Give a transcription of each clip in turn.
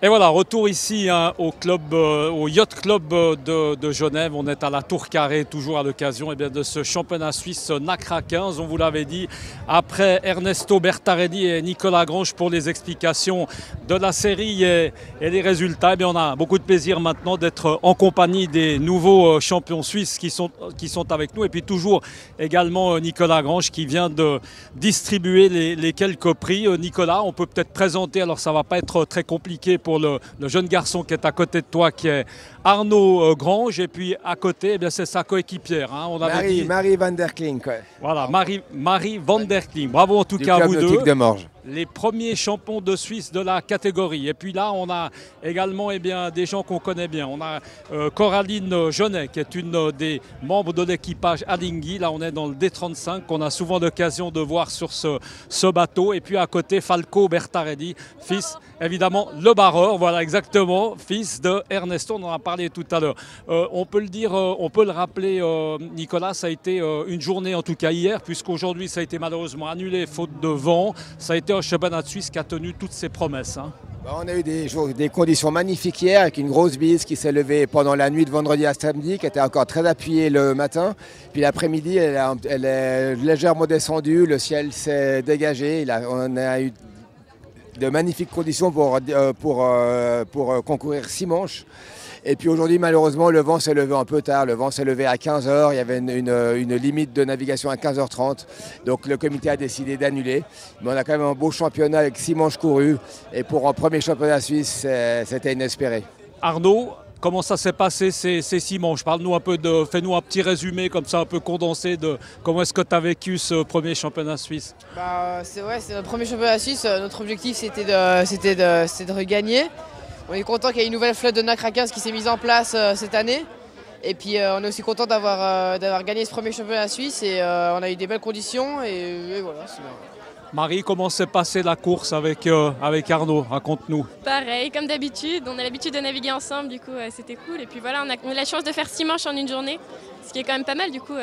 Et voilà, retour ici hein, au Yacht Club de Genève. On est à la Tour Carrée, toujours à l'occasion de ce championnat suisse NACRA 15. On vous l'avait dit, après Ernesto Bertarelli et Nicolas Grange pour les explications de la série et les résultats. On a beaucoup de plaisir maintenant d'être en compagnie des nouveaux champions suisses qui sont avec nous. Et puis toujours également Nicolas Grange qui vient de distribuer les quelques prix. Nicolas, on peut peut-être présenter, alors ça ne va pas être très compliqué pour le jeune garçon qui est à côté de toi, qui est Arnaud Grange, et puis à côté, c'est sa coéquipière. Hein, Marie van der Klink. Ouais. Voilà, Marie van der Klink. Bravo en tout cas à vous deux. De Morges. Les premiers champions de Suisse de la catégorie. Et puis là, on a également des gens qu'on connaît bien. On a Coraline Jeunet, qui est une des membres de l'équipage Alinghi. Là, on est dans le D35, qu'on a souvent l'occasion de voir sur ce bateau. Et puis à côté, Falco Bertarelli, fils, évidemment, le barreur. Voilà, exactement, fils de Ernesto. On en a parlé tout à l'heure. On peut le dire, on peut le rappeler, Nicolas, ça a été une journée, en tout cas hier, puisqu'aujourd'hui, ça a été malheureusement annulé faute de vent. Ça a été un championnat de Suisse qui a tenu toutes ses promesses. Hein. On a eu des conditions magnifiques hier, avec une grosse bise qui s'est levée pendant la nuit de vendredi à samedi, qui était encore très appuyée le matin. Puis l'après-midi, elle est légèrement descendue, le ciel s'est dégagé. On a eu de magnifiques conditions pour concourir 6 manches. Et puis aujourd'hui, malheureusement, le vent s'est levé un peu tard. Le vent s'est levé à 15h. Il y avait une limite de navigation à 15h30. Donc le comité a décidé d'annuler. Mais on a quand même un beau championnat avec 6 manches courues. Et pour un premier championnat suisse, c'était inespéré. Arnaud, comment ça s'est passé ces 6 manches? Parle-nous un peu fais-nous un petit résumé comme ça, un peu condensé de comment est-ce que tu as vécu ce premier championnat suisse. C'est notre premier championnat suisse. Notre objectif, c'était de regagner. On est content qu'il y ait une nouvelle flotte de NACRA 15 qui s'est mise en place cette année. Et puis on est aussi content d'avoir gagné ce premier championnat suisse. Et on a eu des belles conditions. Et voilà. Marie, comment s'est passée la course avec Arnaud? Raconte-nous. Pareil, comme d'habitude. On a l'habitude de naviguer ensemble, du coup c'était cool. Et puis voilà, on a la chance de faire 6 manches en une journée, ce qui est quand même pas mal, du coup.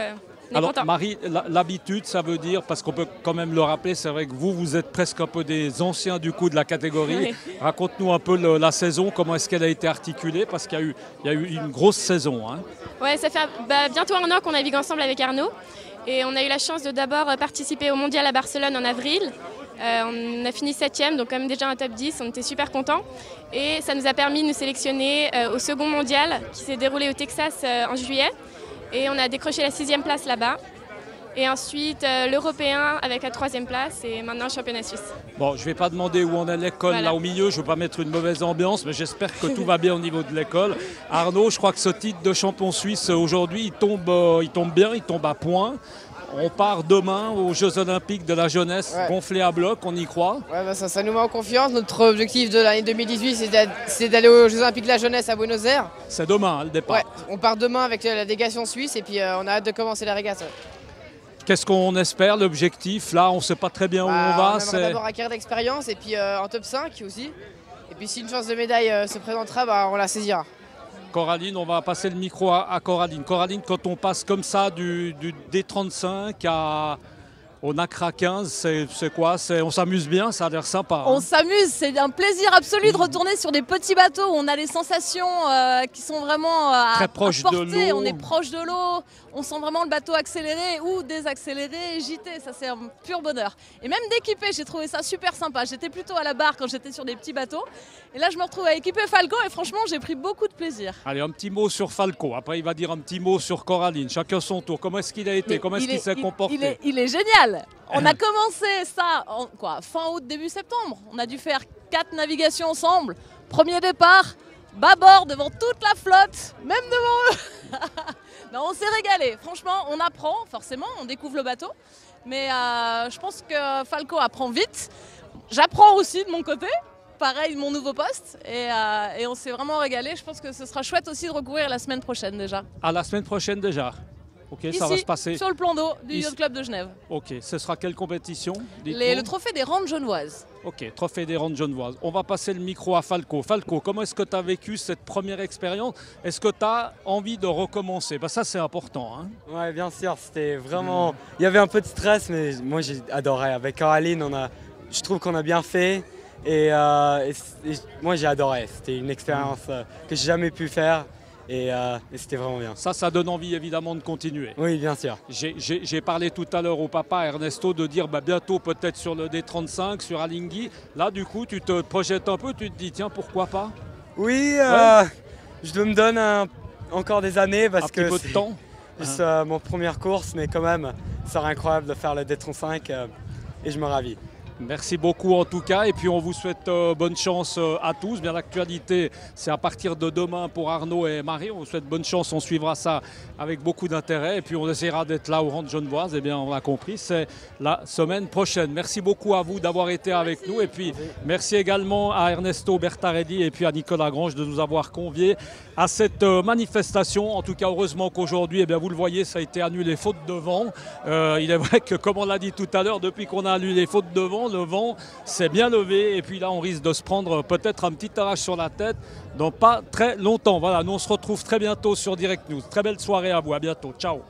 Alors Marie, l'habitude, ça veut dire, parce qu'on peut quand même le rappeler, c'est vrai que vous êtes presque un peu des anciens du coup de la catégorie. Oui. Raconte-nous un peu la saison, comment est-ce qu'elle a été articulée, parce qu'il y a eu une grosse saison. Hein. Ouais, ça fait bientôt 1 an qu'on navigue ensemble avec Arnaud. Et on a eu la chance de d'abord participer au mondial à Barcelone en avril. On a fini 7e, donc quand même déjà un top 10, on était super contents. Et ça nous a permis de nous sélectionner au second mondial qui s'est déroulé au Texas en juillet. Et on a décroché la 6e place là-bas. Et ensuite l'européen avec la 3e place et maintenant le championnat suisse. Bon, je ne vais pas demander où on est l'école là au milieu, je ne veux pas mettre une mauvaise ambiance, mais j'espère que tout va bien au niveau de l'école. Arnaud, je crois que ce titre de champion suisse aujourd'hui, il tombe bien, il tombe à point. On part demain aux Jeux Olympiques de la jeunesse, gonflé à bloc, on y croit. Ouais, ça nous met en confiance. Notre objectif de l'année 2018, c'est d'aller aux Jeux Olympiques de la jeunesse à Buenos Aires. C'est demain, le départ. Ouais, on part demain avec la délégation suisse et puis on a hâte de commencer la régate. Qu'est-ce qu'on espère, l'objectif? Là, on ne sait pas très bien où on va. On aimerait d'abord acquérir d'expérience et puis en top 5 aussi. Et puis si une chance de médaille se présentera, on la saisira. Coraline, on va passer le micro à Coraline. Coraline, quand on passe comme ça du D35 au NACRA 15, c'est quoi? On s'amuse bien, ça a l'air sympa. On s'amuse, c'est un plaisir absolu de retourner sur des petits bateaux où on a des sensations qui sont vraiment très proches de l'eau. On est proche de l'eau, on sent vraiment le bateau accéléré ou désaccéléré, gîter, ça c'est un pur bonheur. Et même d'équiper, j'ai trouvé ça super sympa. J'étais plutôt à la barre quand j'étais sur des petits bateaux. Et là je me retrouve à équiper Falco et franchement j'ai pris beaucoup de plaisir. Allez, un petit mot sur Falco, après il va dire un petit mot sur Coraline, chacun son tour. Comment est-ce qu'il a été? Comment est-ce qu'il s'est comporté? Il est génial. On a commencé ça fin août, début septembre. On a dû faire 4 navigations ensemble. Premier départ, bâbord devant toute la flotte, même devant eux. Non, on s'est régalé. Franchement, on apprend, forcément, on découvre le bateau. Mais je pense que Falco apprend vite. J'apprends aussi de mon côté. Pareil, mon nouveau poste. Et on s'est vraiment régalé. Je pense que ce sera chouette aussi de recourir la semaine prochaine déjà. À la semaine prochaine déjà? Ok, ici, ça va se passer sur le plan d'eau du Yacht Club de Genève. Ok, ce sera quelle compétition? Le trophée des Randes genevoises. Ok, trophée des Randes genevoises. On va passer le micro à Falco. Falco, comment est-ce que tu as vécu cette première expérience? Est-ce que tu as envie de recommencer? Ça, c'est important. Hein. Ouais, bien sûr, c'était vraiment... Il y avait un peu de stress, mais moi j'ai adoré. Avec Coraline, je trouve qu'on a bien fait. Moi j'ai adoré, c'était une expérience que j'ai jamais pu faire et c'était vraiment bien. Ça donne envie évidemment de continuer. Oui, bien sûr. J'ai parlé tout à l'heure au papa Ernesto de dire bientôt peut-être sur le D35, sur Alinghi. Là du coup tu te projettes un peu, tu te dis tiens pourquoi pas? Oui, je me donne encore des années parce que c'est juste mon première course, mais quand même ça serait incroyable de faire le D35 et je me ravis. Merci beaucoup en tout cas et puis on vous souhaite bonne chance à tous. Bien l'actualité c'est à partir de demain pour Arnaud et Marie. On vous souhaite bonne chance, on suivra ça avec beaucoup d'intérêt et puis on essaiera d'être là au rang de Genevoise. Eh bien on l'a compris, c'est la semaine prochaine. Merci beaucoup à vous d'avoir été avec nous et puis merci également à Ernesto Bertarelli et puis à Nicolas Grange de nous avoir conviés à cette manifestation. En tout cas heureusement qu'aujourd'hui, eh bien, vous le voyez, ça a été annulé faute de vent. Il est vrai que comme on l'a dit tout à l'heure, depuis qu'on a annulé faute de vent, le vent s'est bien levé et puis là on risque de se prendre peut-être un petit orage sur la tête dans pas très longtemps. Voilà, nous on se retrouve très bientôt sur Direct News. Très belle soirée à vous, à bientôt, ciao.